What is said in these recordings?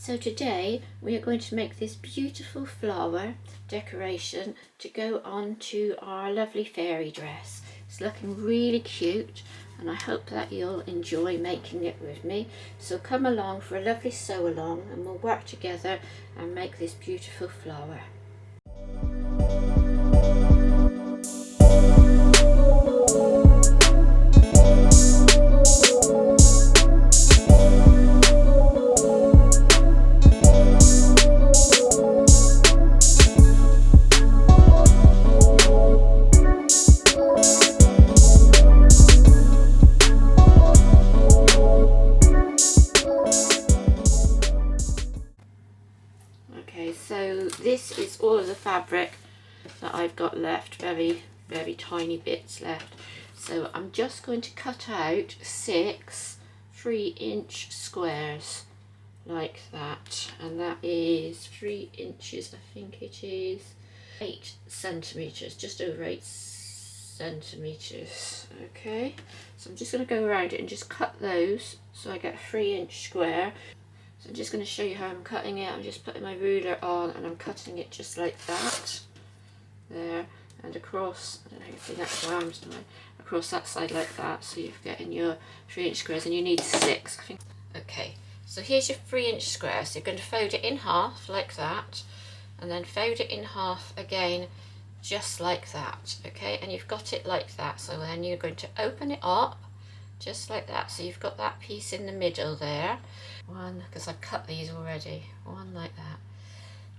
So today we are going to make this beautiful flower decoration to go on to our lovely fairy dress. It's looking really cute and I hope that you'll enjoy making it with me. So come along for a lovely sew along and we'll work together and make this beautiful flower. Okay, so this is all of the fabric that I've got left, very tiny bits left. So I'm just going to cut out 6 3-inch squares like that, and that is 3 inches, I think it is 8 centimeters, just over 8 centimeters. Okay, so I'm just going to go around it and just cut those so I get a 3-inch square. So I'm just going to show you how I'm cutting it. I'm just putting my ruler on and I'm cutting it just like that. There, and across, I don't know if you can see that, my arms doing, across that side like that, so you're getting your 3-inch squares, and you need 6, I think. Okay, so here's your 3-inch square. So you're going to fold it in half like that, and then fold it in half again just like that. Okay, and you've got it like that. So then you're going to open it up just like that, so you've got that piece in the middle there. One, because I've cut these already, one like that,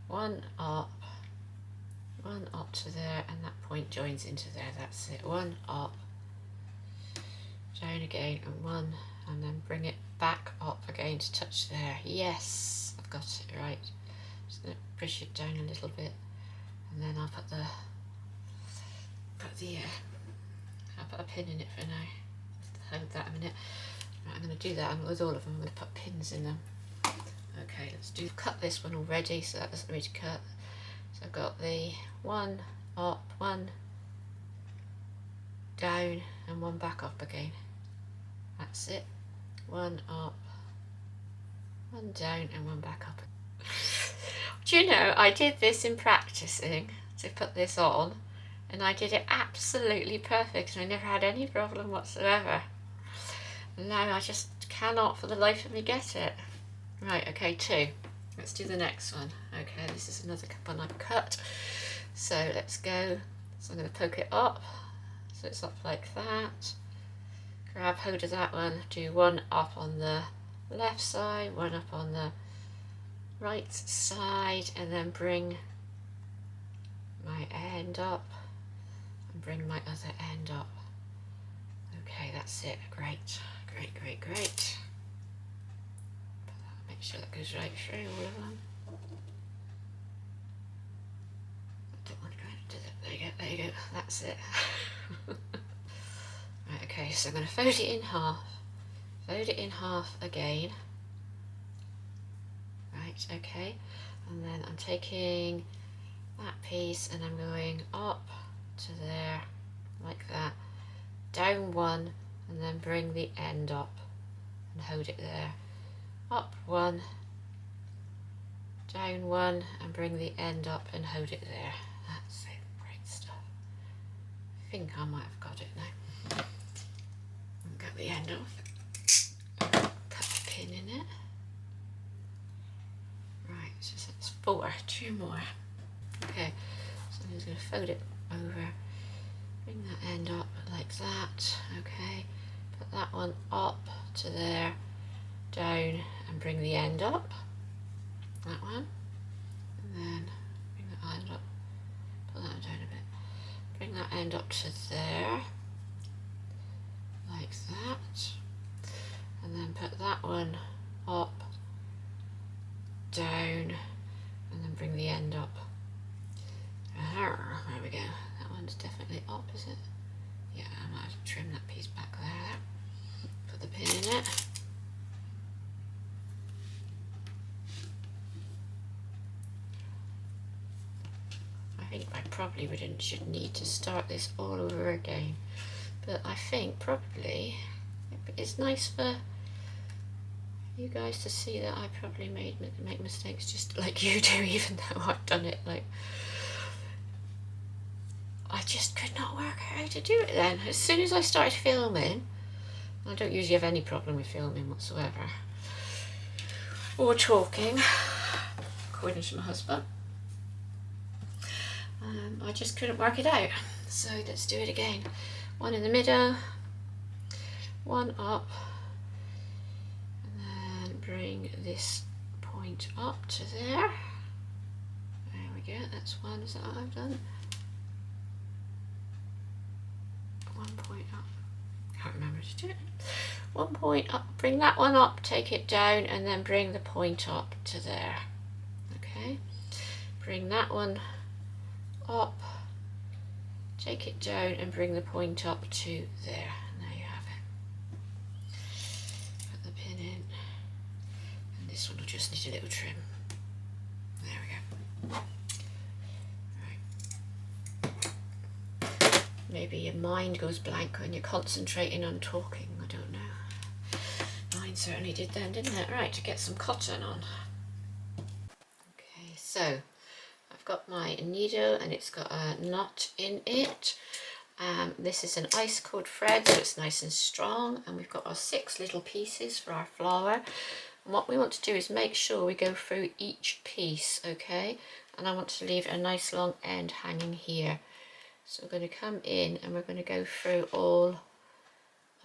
one up to there, and that point joins into there. That's it. One up, down again, and one, and then bring it back up again to touch there. Yes, I've got it right. Just going to push it down a little bit, and then I'll put a pin in it for now. Hold that a minute. Right, I'm going to do that with all of them. I'm going to put pins in them. Okay, cut this one already, so that doesn't need to cut. So I've got the one up, one down, and one back up again. That's it. One up, one down, and one back up. Do you know, I did this in practicing to put this on, and I did it absolutely perfect, and I never had any problem whatsoever. Now I just cannot for the life of me get it. Right, okay, 2. Let's do the next one. Okay, this is another one I've cut. So let's go. So I'm going to poke it up. So it's up like that. Grab hold of that one. Do one up on the left side, one up on the right side, and then bring my end up and bring my other end up. Okay, that's it. Great. Great. Make sure that goes right through all of them. I don't want to go into that. There you go. That's it. Right, okay, so I'm going to fold it in half. Fold it in half again. Right, okay. And then I'm taking that piece and I'm going up to there, like that. Down one, and then bring the end up and hold it there. Up one, down one, and bring the end up and hold it there. That's it, great stuff. I think I might have got it now. Got the end off. Cut the pin in it. Right, so that's 4, 2 more. Okay, so I'm just going to fold it over. Bring that end up like that. Okay, put that one up to there, down, and bring the end up. That one, and then bring that end up. Put that down a bit. Bring that end up to there, like that, and then put that one up, down, and then bring the end up. There we go. That one's definitely up, is it? Yeah, I might have to trim that piece back there. Put the pin in it. I think I probably should need to start this all over again. But I think probably it's nice for you guys to see that I probably make mistakes just like you do, even though I've done it. Like, I just could not work out how to do it then. As soon as I started filming, I don't usually have any problem with filming whatsoever, or talking, according to my husband. I just couldn't work it out. So let's do it again. One in the middle, one up, and then bring this point up to there. There we go, that's one. Is that what I've done? 1 point up. Can't remember to do it. 1 point up, bring that one up, take it down, and then bring the point up to there. Okay, bring that one up, take it down, and bring the point up to there. And there you have it. Put the pin in, and this one will just need a little trim. There we go. Right. Maybe your mind goes blank when you're concentrating on talking. I don't know. Mine certainly did then, didn't it? Right, to get some cotton on. Okay, so I've got my needle and it's got a knot in it. This is an ice cold thread, so it's nice and strong, and we've got our 6 little pieces for our flower. And what we want to do is make sure we go through each piece, okay? And I want to leave a nice long end hanging here. So we're going to come in and we're going to go through all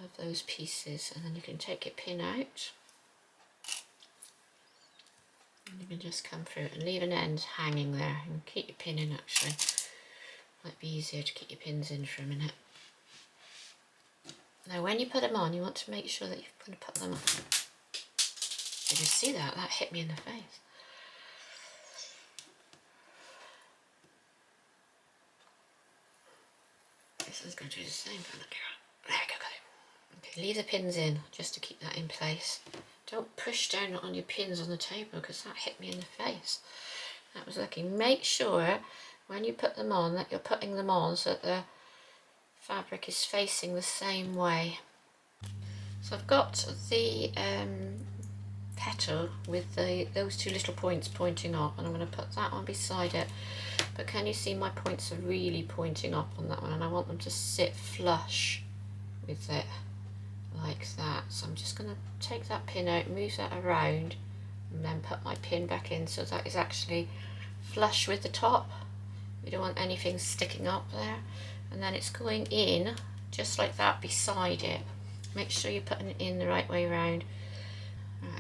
of those pieces, and then you can take your pin out. And you can just come through and leave an end hanging there, and keep your pin in actually. Might be easier to keep your pins in for a minute. Now when you put them on, you want to make sure that you're going to put them on. Did you see that? That hit me in the face. This is going to do the same for the girl. There we go, got it. Okay, leave the pins in just to keep that in place. Don't push down on your pins on the table because that hit me in the face. That was lucky. Make sure when you put them on that you're putting them on so that the fabric is facing the same way. So I've got the petal with those 2 little points pointing up, and I'm going to put that one beside it. But can you see my points are really pointing up on that one, and I want them to sit flush with it like that. So I'm just going to take that pin out, move that around, and then put my pin back in so that is actually flush with the top. We don't want anything sticking up there. And then it's going in just like that beside it. Make sure you're putting it in the right way around.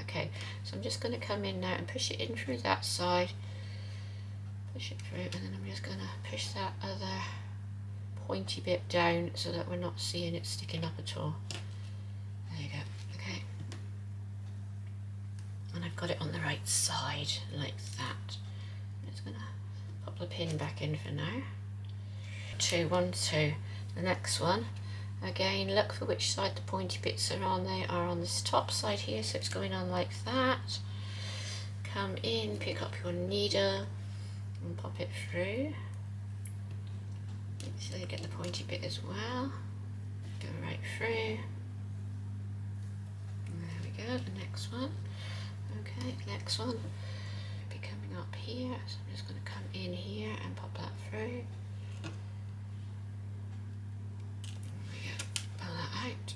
Okay, so I'm just going to come in now and push it in through that side. Push it through, and then I'm just going to push that other pointy bit down so that we're not seeing it sticking up at all. There you go, okay. And I've got it on the right side like that. I'm just going to pop the pin back in for now. 2, 1, 2. The next one, again, look for which side the pointy bits are on. They are on this top side here, so it's going on like that. Come in, pick up your needle and pop it through. Make sure you get the pointy bit as well. Go right through. There we go, the next one. Okay, next one. Be coming up here, so I'm just going to come in here and pop that through. There we go, pull that out.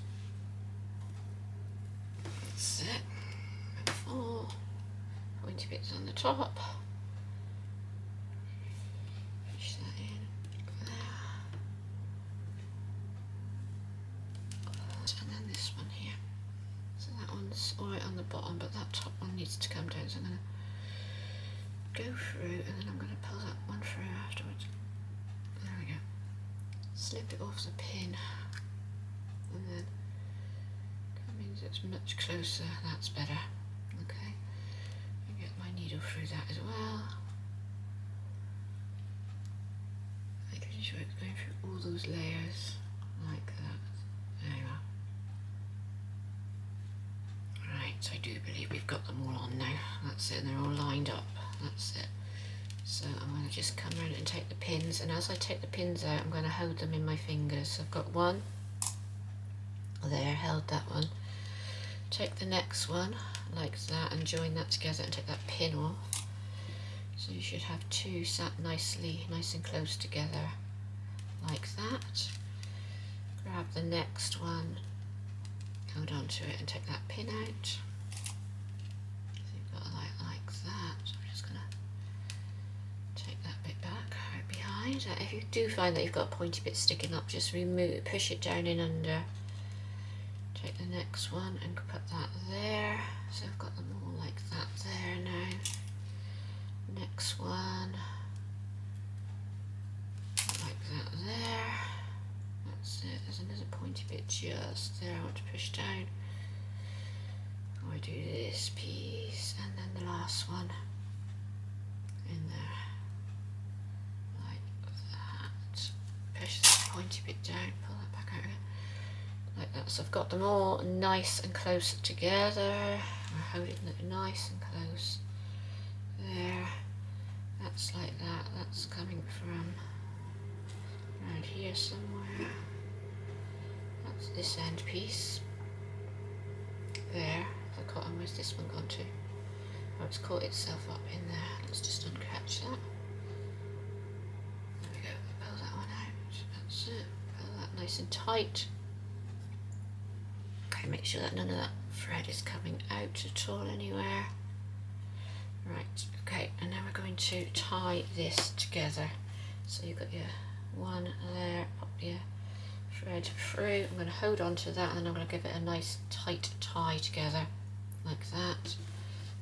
That's it. 4 pointy bits on the top. Push that in. There. And then this one here. So that one's alright on the bottom, but that top one needs to come down. So I'm going to go through, and then I'm going to pull that one through afterwards. There we go. Slip it off the pin, and then come in so it's much closer. That's better. Okay. And get my needle through that as well. Making sure it's going through all those layers like that. There you are. Right, I do believe we've got them all on now. That's it, and they're all lined up. That's it. So I'm going to just come around and take the pins, and as I take the pins out, I'm going to hold them in my fingers. So I've got one there, held that one. Take the next one, like that and join that together and take that pin off. So you should have two sat nicely, nice and close together like that. Grab the next one, hold on to it and take that pin out. So you've got like that. So I'm just going to take that bit back out behind. If you do find that you've got a pointy bit sticking up, just remove, push it down in under. Take the next one and put that there. So I've got them all like that there now. Next one, like that there. That's it. There's another pointy bit just there I want to push down. I do this piece and then the last one in there like that. Push that pointy bit down, pull that back out again. Like that. So I've got them all nice and close together. We're holding it nice and close. There. That's like that. That's coming from around here somewhere. That's this end piece. There. The cotton, where's this one gone to? Oh, it's caught itself up in there. Let's just uncatch that. There we go. Pull that one out. That's it. Pull that nice and tight. Okay, make sure that none of that thread is coming out at all anywhere. Right, okay, and now we're going to tie this together. So you've got your one there, pop your thread through. I'm going to hold on to that and then I'm going to give it a nice tight tie together, like that.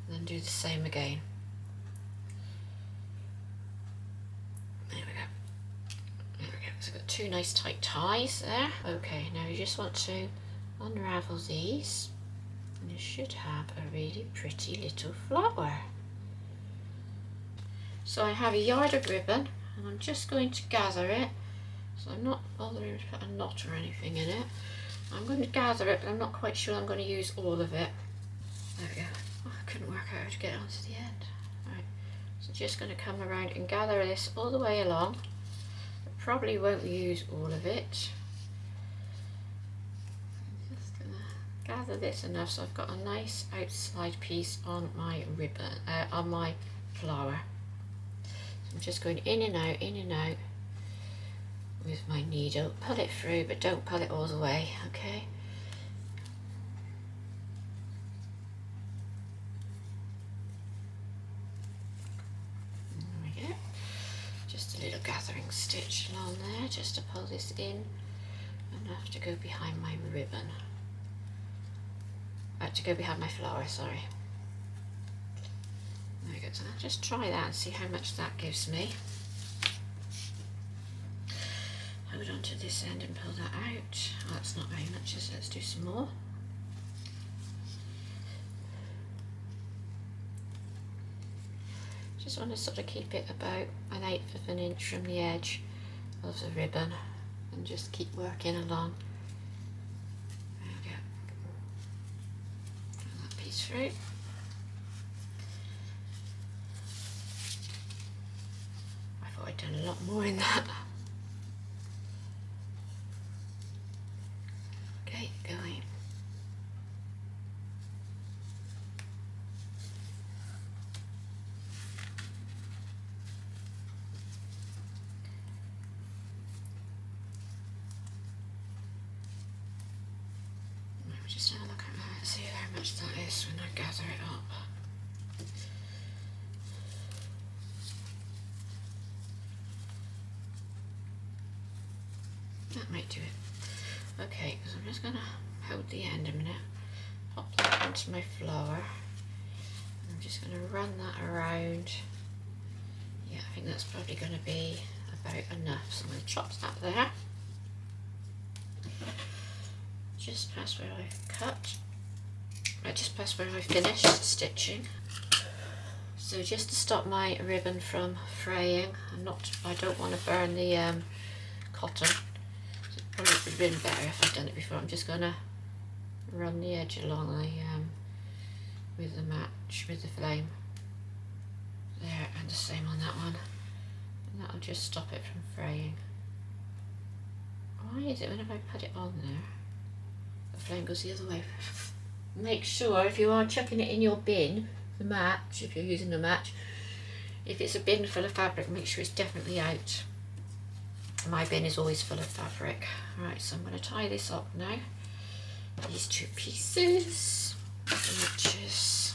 And then do the same again. There we go. There we go. So I've got two nice tight ties there. Okay, now you just want to unravel these and you should have a really pretty little flower. So I have a yard of ribbon and I'm just going to gather it. So I'm not bothering to put a knot or anything in it. I'm going to gather it, but I'm not quite sure I'm going to use all of it. There we go. Oh, I couldn't work out how to get it onto the end. Right. So just going to come around and gather this all the way along. I probably won't use all of it. I'm just going to gather this enough so I've got a nice outside piece on my ribbon, on my flower. I'm just going in and out with my needle. Pull it through, but don't pull it all the way, okay? There we go. Just a little gathering stitch along there, just to pull this in enough to go behind my ribbon. To go behind my flower, sorry. There we go, so I'll just try that and see how much that gives me. Hold on to this end and pull that out. Oh, that's not very much, so let's do some more. Just want to sort of keep it about 1/8 of an inch from the edge of the ribbon and just keep working along. There we go. Pull that piece through. I've done a lot more in that. Okay, going. Let me just have a look at that, see how much that is when I gather it up. That might do it. Okay, so I'm just going to hold the end a minute, pop that onto my flower, and I'm just going to run that around. Yeah, I think that's probably going to be about enough, so I'm going to chop that there. Just past where I've cut, just past where I finished stitching. So just to stop my ribbon from fraying, I don't want to burn the cotton. Probably would have been better if I'd done it before. I'm just going to run the edge along the with the match, with the flame there, and the same on that one, and that'll just stop it from fraying. Why is it whenever I put it on there the flame goes the other way? make sure if you are chucking it in your bin, the match, if you're using a match, if it's a bin full of fabric, make sure it's definitely out. My bin is always full of fabric. Right, so I'm going to tie this up now. These two pieces, the matches.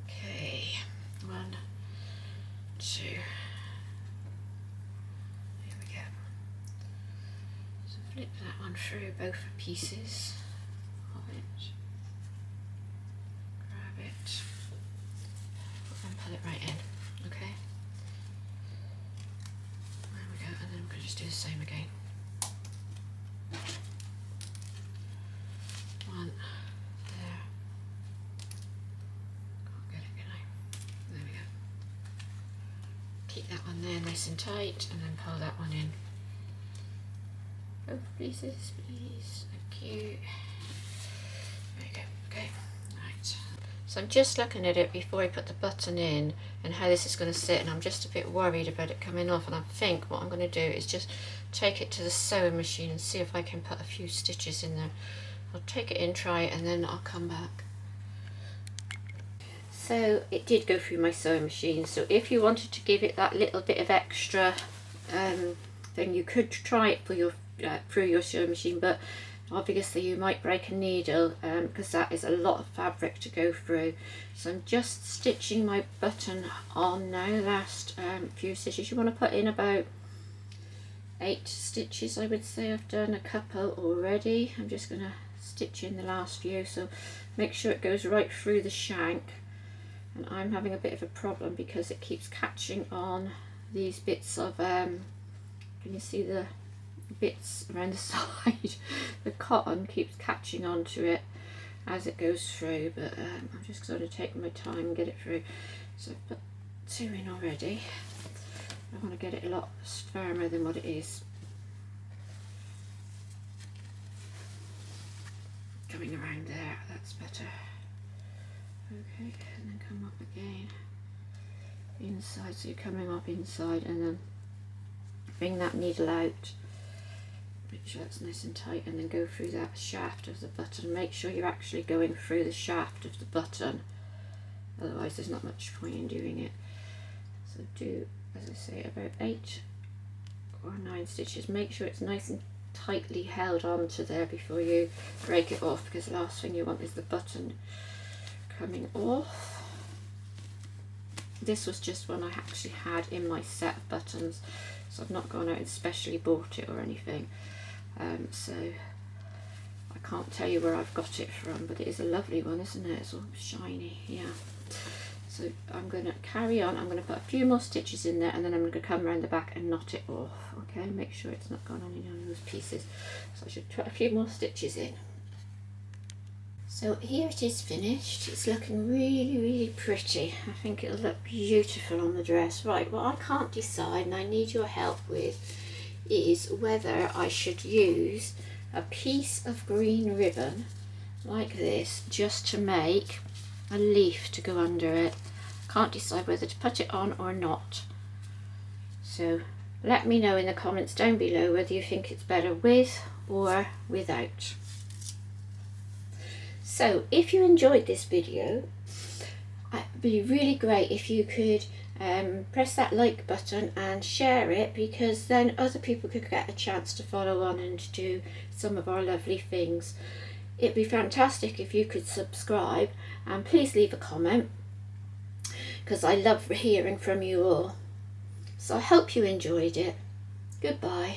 Okay, 1, 2. Here we go. So flip that one through both pieces of it. Grab it and pull it right in. Okay. There we go, and then I'm going to just do the same again. One there. Can't get it, can I? There we go. Keep that one there nice and tight, and then pull that one in. Both pieces, please. Thank you. There you go. Okay. Right. So I'm just looking at it before I put the button in and how this is going to sit, and I'm just a bit worried about it coming off, and I think what I'm going to do is just take it to the sewing machine and see if I can put a few stitches in there. I'll take it in, try it, and then I'll come back. So it did go through my sewing machine, so if you wanted to give it that little bit of extra, then you could try it for your through your sewing machine, but obviously you might break a needle because that is a lot of fabric to go through. So I'm just stitching my button on now. Last few stitches, you want to put in about 8 stitches, I would say. I've done a couple already. I'm just going to stitch in the last few, so make sure it goes right through the shank. And I'm having a bit of a problem because it keeps catching on these bits of can you see the bits around the side? The cotton keeps catching onto it as it goes through, but I'm just sort of taking my time and get it through. So I've put 2 in already. I want to get it a lot firmer than what it is. Coming around there, that's better. Okay, and then come up again inside, so you're coming up inside, and then bring that needle out, make sure that's nice and tight, and then go through that shaft of the button. Make sure you're actually going through the shaft of the button, otherwise there's not much point in doing it. So do, as I say, about 8 or 9 stitches. Make sure it's nice and tightly held onto there before you break it off, because the last thing you want is the button coming off. This was just one I actually had in my set of buttons, so I've not gone out and specially bought it or anything, so I can't tell you where I've got it from, but it is a lovely one, isn't it? It's all shiny. Yeah. So I'm going to carry on. I'm going to put a few more stitches in there, and then I'm going to come around the back and knot it off. Okay, make sure it's not gone on any of those pieces. So I should put a few more stitches in. So here it is finished. It's looking really, really pretty. I think it'll look beautiful on the dress. Right, what I can't decide, and I need your help with, is whether I should use a piece of green ribbon like this just to make a leaf to go under it. Can't decide whether to put it on or not. So let me know in the comments down below whether you think it's better with or without. So if you enjoyed this video, it'd be really great if you could press that like button and share it, because then other people could get a chance to follow on and do some of our lovely things. It'd be fantastic if you could subscribe, and please leave a comment, because I love hearing from you all. So I hope you enjoyed it. Goodbye.